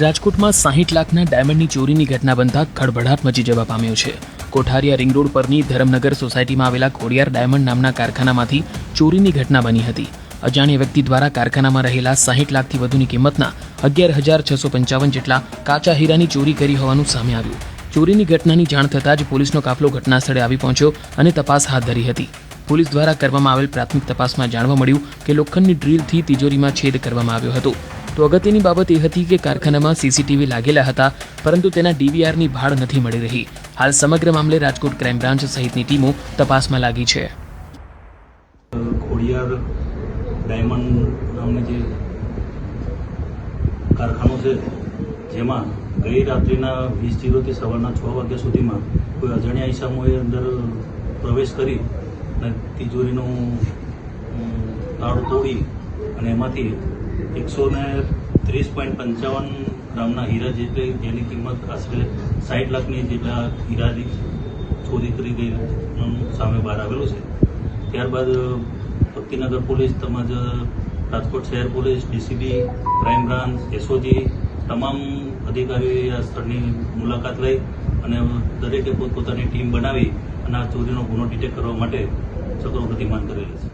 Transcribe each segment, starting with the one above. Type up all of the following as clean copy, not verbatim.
રાજકોટમાં 60 લાખના ડાયમંડની ચોરીની ઘટના બનતા ખળભળાટ મચી જવા પામ્યો છે। કોઠારિયા રિંગ રોડ પરની ધરમનગર સોસાયટીમાં આવેલા ખોડિયાર ડાયમંડ નામના કારખાનામાંથી ચોરીની ઘટના બની હતી। અજાણ્યા વ્યક્તિ દ્વારા કારખાનામાં રહેલા 60 લાખથી વધુની કિંમતના 11,655 જેટલા કાચા હીરાની ચોરી કરી હોવાનું સામે આવ્યું। ચોરીની ઘટનાની જાણ થતાં જ પોલીસનો કાફલો ઘટનાસ્થળે આવી પહોંચ્યો અને તપાસ હાથ ધરી હતી। પોલીસ દ્વારા કરવામાં આવેલ પ્રાથમિક તપાસમાં જાણવા મળ્યું કે લોખંડની ડ્રીલથી તિજોરીમાં છેદ કરવામાં આવ્યો હતો। તો અગત્યની બાબત એ હતી કે કારખાનામાં સીસીટીવી લાગેલા હતા, પરંતુ તેના ડીવીઆરની ભાળ નથી મળી રહી। હાલ સમગ્ર મામલે રાજકોટ ક્રાઇમ બ્રાન્ચ સહિતની ટીમો તપાસમાં લાગી છે। ખોડિયાર ડાયમંડ નામની જે કારખાનું છે, જેમાં ગઈ રાત્રિના 20:00 સવારના 6 વાગ્યા સુધીમાં કોઈ અજાણ્યા ઈસમોએ અંદર પ્રવેશ કરી અને તિજોરીનું તાળું તોડી અને એમાંથી 130.55 ગ્રામના હીરા જેની કિંમત આશરે 60 લાખની જેટલા હીરાની ચોરી કરી ગઈ સામે બહાર આવેલું છે। ત્યારબાદ ભક્તિનગર પોલીસ તેમજ રાજકોટ શહેર police, DCB, crime branch, SOG તમામ અધિકારીઓએ આ સ્થળની મુલાકાત લઈ અને દરેકે પોતપોતાની ટીમ બનાવી અને આ ચોરીનો ગુનો ડિટેક્ટ કરવા માટે ચક્રો ગતિમાન કરેલી છે।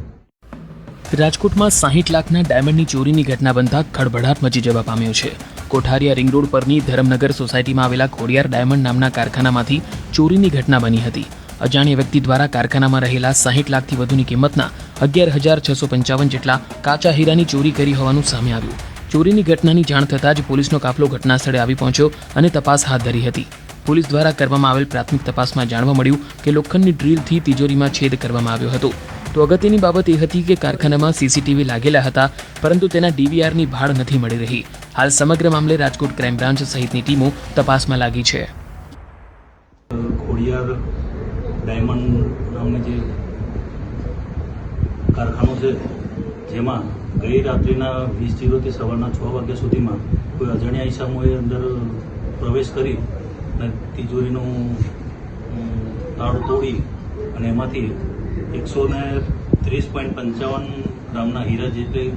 રાજકોટમાં 60 લાખના ડાયમંડની ચોરીની ઘટના બનતા ખળભળાટ મચી જવા પામ્યો છે। કોઠારિયા રિંગ રોડ પરની ધરમનગર સોસાયટીમાં આવેલા ખોડિયાર ડાયમંડ નામના કારખાનામાંથી ચોરીની ઘટના બની હતી। અજાણ્યા વ્યક્તિ દ્વારા કારખાનામાં રહેલા 60 લાખથી વધુની કિંમતના 11,655 જેટલા કાચા હીરાની ચોરી કરી હોવાનું સામે આવ્યું। ચોરીની ઘટનાની જાણ થતાં જ પોલીસનો કાફલો ઘટનાસ્થળે આવી પહોંચ્યો અને તપાસ હાથ ધરી હતી। પોલીસ દ્વારા કરવામાં આવેલ પ્રાથમિક તપાસમાં જાણવા મળ્યું કે લોખંડની ડ્રીલથી તિજોરીમાં છેદ કરવામાં આવ્યો હતો। તો અગત્યની બાબત એ હતી કે કારખાનામાં સીસીટીવી લાગેલા હતા, પરંતુ તેના ડીવીઆરની ભાળ નથી મળી રહી। હાલ સમગ્ર મામલે રાજકોટ ક્રાઇમ બ્રાન્ચ સહિતની ટીમો તપાસમાં લાગી છે। ખોડિયાર ડાયમંડ નામની જે કારખાનું છે, જેમાં ગઈ રાત્રિના 20:00 સવારના 6 વાગ્યા સુધીમાં કોઈ અજાણ્યા ઈસમોએ અંદર પ્રવેશ કરી અને તિજોરીનું તાળું તોડી અને એમાંથી 130.55 ગ્રામના હીરા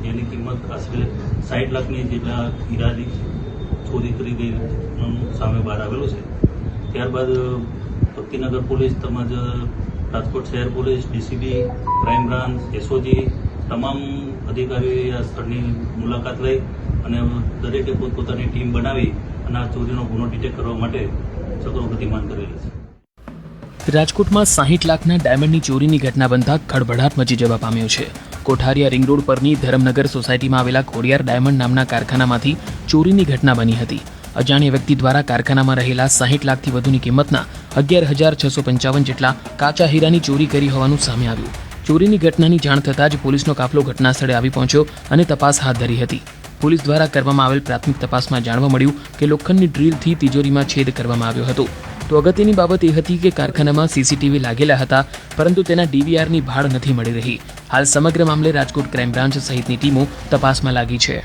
જેની કિંમત આશરે 60 લાખની જેટલા હીરાની ચોરી કરી ગઈ સામે બહાર આવેલું છે। ત્યારબાદ ભક્તિનગર પોલીસ તેમજ રાજકોટ શહેર police, DCB, crime branch, SOG તમામ અધિકારીઓએ આ સ્થળની મુલાકાત લઈ અને દરેકે પોતપોતાની ટીમ બનાવી અને આ ચોરીનો ગુનો ડિટેક્ટ કરવા માટે ચક્રો ગતિમાન કરેલી છે। રાજકોટમાં 60 લાખના ડાયમંડની ચોરીની ઘટના બનતા ખળભળાટ મચી જવા પામ્યો છે। કોઠારિયા રિંગ રોડ પરની ધરમનગર સોસાયટીમાં આવેલા ખોડિયાર ડાયમંડ નામના કારખાનામાંથી ચોરીની ઘટના બની હતી। અજાણ્યા વ્યક્તિ દ્વારા કારખાનામાં રહેલા 60 લાખથી વધુની કિંમતના 11,655 જેટલા કાચા હીરાની ચોરી કરી હોવાનું સામે આવ્યું। ચોરીની ઘટનાની જાણ થતાં જ પોલીસનો કાફલો ઘટનાસ્થળે આવી પહોંચ્યો અને તપાસ હાથ ધરી હતી। પોલીસ દ્વારા કરવામાં આવેલ પ્રાથમિક તપાસમાં જાણવા મળ્યું કે લોખંડની ડ્રીલથી તિજોરીમાં છેદ કરવામાં આવ્યો હતો। તો અગત્યની બાબત એ હતી કે કારખાનામાં સીસીટીવી લાગેલા હતા, પરંતુ તેના ડીવીઆરની ભાળ નથી મળી રહી। હાલ સમગ્ર મામલે રાજકોટ ક્રાઇમ બ્રાન્ચ સહિતની ટીમો તપાસમાં લાગી છે।